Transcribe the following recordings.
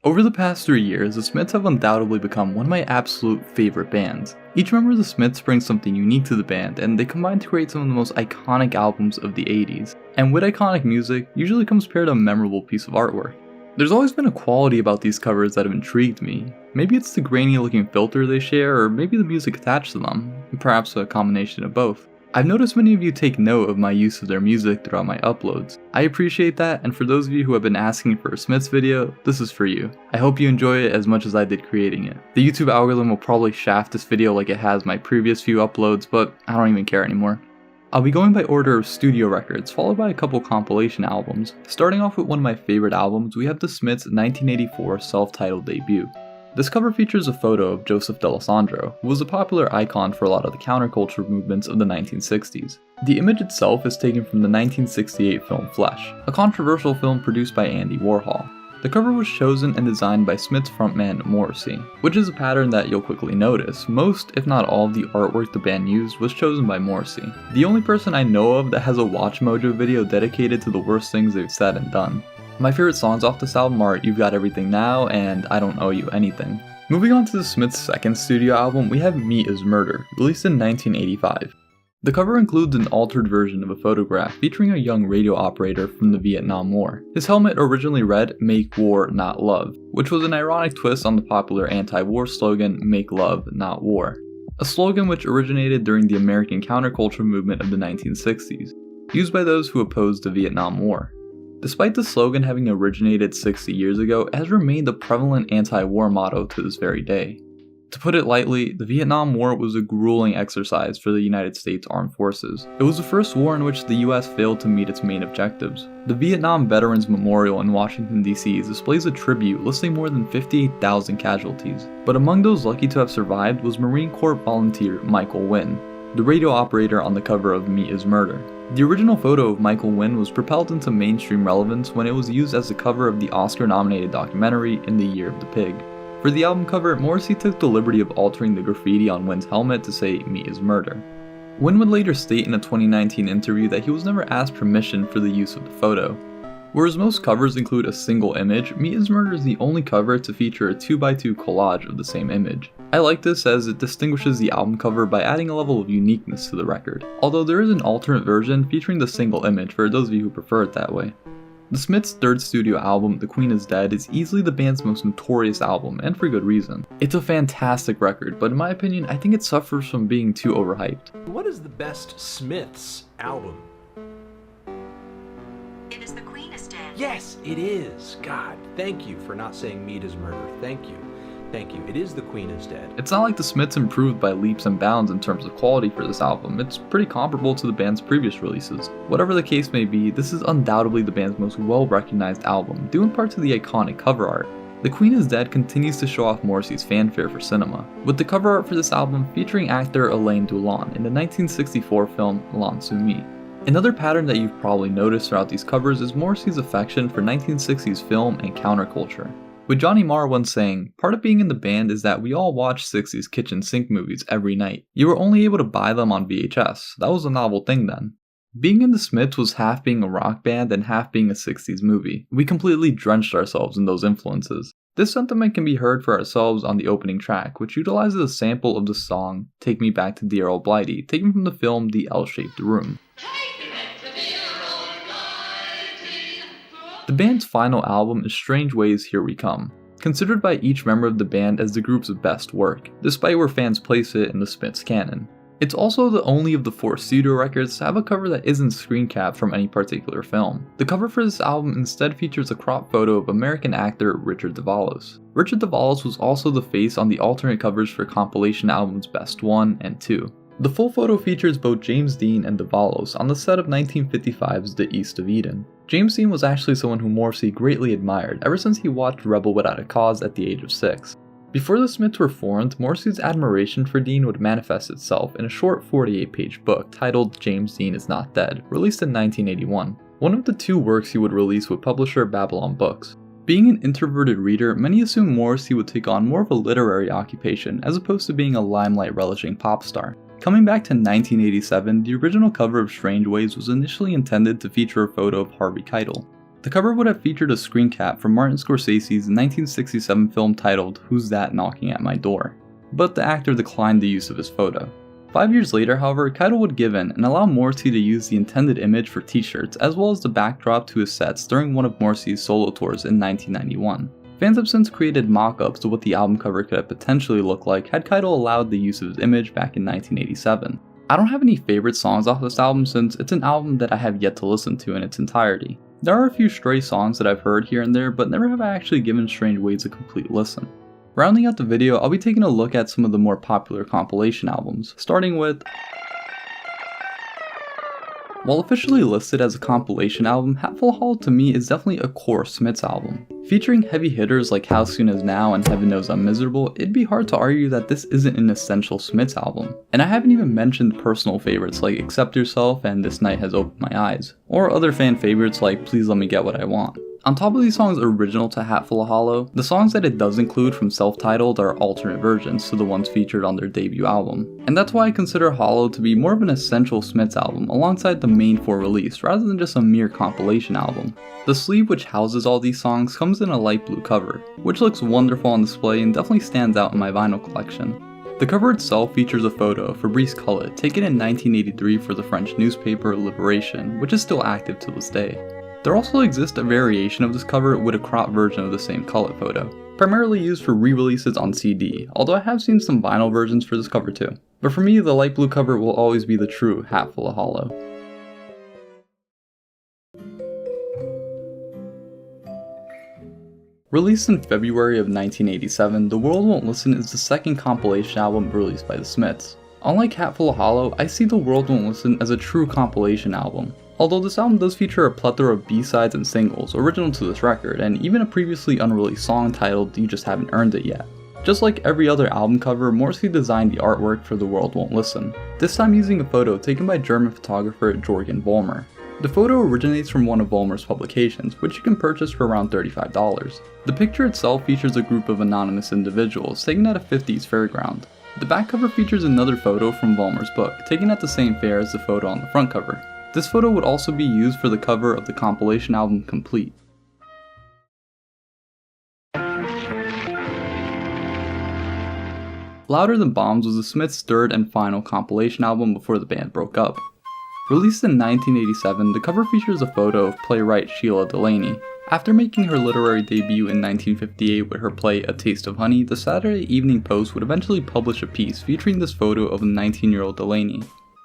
Over the past 3 years, the Smiths have undoubtedly become one of my absolute favorite bands. Each member of the Smiths brings something unique to the band, and they combine to create some of the most iconic albums of the 80s. And with iconic music, usually comes paired a memorable piece of artwork. There's always been a quality about these covers that have intrigued me. Maybe it's the grainy looking filter they share, or maybe the music attached to them, perhaps a combination of both. I've noticed many of you take note of my use of their music throughout my uploads. I appreciate that, and for those of you who have been asking for a Smiths video, this is for you. I hope you enjoy it as much as I did creating it. The YouTube algorithm will probably shaft this video like it has my previous few uploads, but I don't even care anymore. I'll be going by order of studio records, followed by a couple compilation albums. Starting off with one of my favorite albums, we have the Smiths' 1984 self-titled debut. This cover features a photo of Joseph D'Alessandro, who was a popular icon for a lot of the counterculture movements of the 1960s. The image itself is taken from the 1968 film Flesh, a controversial film produced by Andy Warhol. The cover was chosen and designed by Smiths frontman Morrissey, which is a pattern that you'll quickly notice. Most, if not all, of the artwork the band used was chosen by Morrissey. The only person I know of that has a Watch Mojo video dedicated to the worst things they've said and done. My favorite songs off this album are You've Got Everything Now and I Don't Owe You Anything. Moving on to the Smiths' second studio album, we have Meat is Murder, released in 1985. The cover includes an altered version of a photograph featuring a young radio operator from the Vietnam War. His helmet originally read, Make War, Not Love, which was an ironic twist on the popular anti-war slogan, Make Love, Not War, a slogan which originated during the American counterculture movement of the 1960s, used by those who opposed the Vietnam War. Despite the slogan having originated 60 years ago, it has remained a prevalent anti-war motto to this very day. To put it lightly, the Vietnam War was a grueling exercise for the United States Armed Forces. It was the first war in which the US failed to meet its main objectives. The Vietnam Veterans Memorial in Washington, D.C. displays a tribute listing more than 58,000 casualties. But among those lucky to have survived was Marine Corps volunteer Michael Wynn, the radio operator on the cover of Meat is Murder. The original photo of Michael Wynn was propelled into mainstream relevance when it was used as the cover of the Oscar-nominated documentary In the Year of the Pig. For the album cover, Morrissey took the liberty of altering the graffiti on Wynn's helmet to say Meat is Murder. Wynn would later state in a 2019 interview that he was never asked permission for the use of the photo. Whereas most covers include a single image, Meat is Murder is the only cover to feature a 2x2 collage of the same image. I like this as it distinguishes the album cover by adding a level of uniqueness to the record, although there is an alternate version featuring the single image for those of you who prefer it that way. The Smiths' third studio album, The Queen is Dead, is easily the band's most notorious album, and for good reason. It's a fantastic record, but in my opinion, I think it suffers from being too overhyped. What is the best Smiths album? It is The Queen is Dead. Yes, it is. God, thank you for not saying Meat is Murder. Thank you. Thank you. It is The Queen is Dead. It's not like the Smiths improved by leaps and bounds in terms of quality for this album. It's pretty comparable to the band's previous releases. Whatever the case may be, this is undoubtedly the band's most well-recognized album, due in part to the iconic cover art. The Queen is Dead continues to show off Morrissey's fanfare for cinema, with the cover art for this album featuring actor Alain Delon in the 1964 film L'An Soumis. Another pattern that you've probably noticed throughout these covers is Morrissey's affection for 1960s film and counterculture. With Johnny Marr once saying, part of being in the band is that we all watch 60s kitchen sink movies every night. You were only able to buy them on VHS. That was a novel thing then. Being in the Smiths was half being a rock band and half being a 60s movie. We completely drenched ourselves in those influences. This sentiment can be heard for ourselves on the opening track, which utilizes a sample of the song Take Me Back to Dear Old Blighty, taken from the film The L-Shaped Room. The band's final album is Strangeways, Here We Come, considered by each member of the band as the group's best work, despite where fans place it in the Smiths canon. It's also the only of the 4 studio records to have a cover that isn't screen capped from any particular film. The cover for this album instead features a crop photo of American actor Richard Davalos. Richard Davalos was also the face on the alternate covers for compilation albums Best 1 and 2. The full photo features both James Dean and Davalos on the set of 1955's The East of Eden. James Dean was actually someone who Morrissey greatly admired ever since he watched Rebel Without a Cause at the age of 6. Before the Smiths were formed, Morrissey's admiration for Dean would manifest itself in a short 48-page book titled James Dean is Not Dead, released in 1981, one of the 2 works he would release with publisher Babylon Books. Being an introverted reader, many assume Morrissey would take on more of a literary occupation as opposed to being a limelight-relishing pop star. Coming back to 1987, the original cover of Strangeways was initially intended to feature a photo of Harvey Keitel. The cover would have featured a screen cap from Martin Scorsese's 1967 film titled Who's That Knocking at My Door? But the actor declined the use of his photo. 5 years later, however, Keitel would give in and allow Morrissey to use the intended image for t-shirts as well as the backdrop to his sets during one of Morrissey's solo tours in 1991. Fans have since created mock-ups of what the album cover could have potentially looked like had Keitel allowed the use of his image back in 1987. I don't have any favorite songs off this album since it's an album that I have yet to listen to in its entirety. There are a few stray songs that I've heard here and there, but never have I actually given Strangeways a complete listen. Rounding out the video, I'll be taking a look at some of the more popular compilation albums, starting with... While officially listed as a compilation album, Hatful of Hollow to me is definitely a core Smiths album. Featuring heavy hitters like How Soon Is Now and Heaven Knows I'm Miserable, it'd be hard to argue that this isn't an essential Smiths album. And I haven't even mentioned personal favorites like Accept Yourself and This Night Has Opened My Eyes, or other fan favorites like Please Let Me Get What I Want. On top of these songs original to Hatful of Hollow, the songs that it does include from self-titled are alternate versions to the ones featured on their debut album. And that's why I consider Hollow to be more of an essential Smiths album alongside the main 4 release rather than just a mere compilation album. The sleeve which houses all these songs comes in a light blue cover, which looks wonderful on display and definitely stands out in my vinyl collection. The cover itself features a photo of Fabrice Collet taken in 1983 for the French newspaper Liberation, which is still active to this day. There also exists a variation of this cover with a cropped version of the same Collet photo, primarily used for re-releases on CD, although I have seen some vinyl versions for this cover too. But for me, the light blue cover will always be the true Hatful of Hollow. Released in February of 1987, The World Won't Listen is the second compilation album released by the Smiths. Unlike Hatful of Hollow, I see The World Won't Listen as a true compilation album. Although this album does feature a plethora of B-sides and singles original to this record, and even a previously unreleased song titled You Just Haven't Earned It Yet. Just like every other album cover, Morrissey designed the artwork for The World Won't Listen, this time using a photo taken by German photographer Jürgen Vollmer. The photo originates from one of Vollmer's publications, which you can purchase for around $35. The picture itself features a group of anonymous individuals taken at a 50s fairground. The back cover features another photo from Vollmer's book, taken at the same fair as the photo on the front cover. This photo would also be used for the cover of the compilation album Complete. Louder Than Bombs was the Smiths' third and final compilation album before the band broke up. Released in 1987, the cover features a photo of playwright Sheila Delaney. After making her literary debut in 1958 with her play A Taste of Honey, the Saturday Evening Post would eventually publish a piece featuring this photo of the 19-year-old Delaney.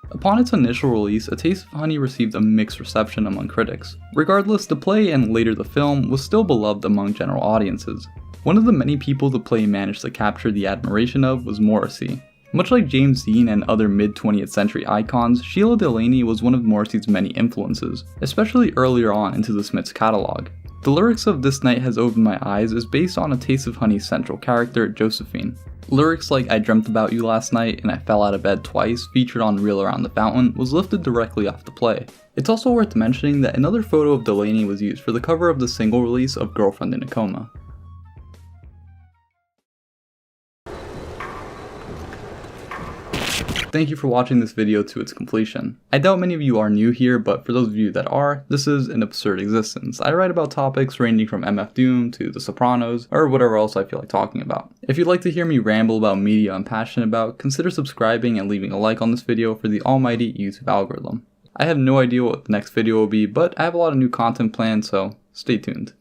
Upon its initial release, A Taste of Honey received a mixed reception among critics. Regardless, the play and later the film was still beloved among general audiences. One of the many people the play managed to capture the admiration of was Morrissey. Much like James Dean and other mid-20th century icons, Sheila Delaney was one of Morrissey's many influences, especially earlier on into the Smiths' catalog. The lyrics of This Night Has Opened My Eyes is based on A Taste of Honey's central character, Josephine. Lyrics like I dreamt about you last night and I fell out of bed twice, featured on Reel Around the Fountain, was lifted directly off the play. It's also worth mentioning that another photo of Delaney was used for the cover of the single release of Girlfriend in a Coma. Thank you for watching this video to its completion. I doubt many of you are new here, but for those of you that are, this is An Absurd Existence. I write about topics ranging from MF Doom to The Sopranos, or whatever else I feel like talking about. If you'd like to hear me ramble about media I'm passionate about, consider subscribing and leaving a like on this video for the almighty YouTube algorithm. I have no idea what the next video will be, but I have a lot of new content planned, so stay tuned.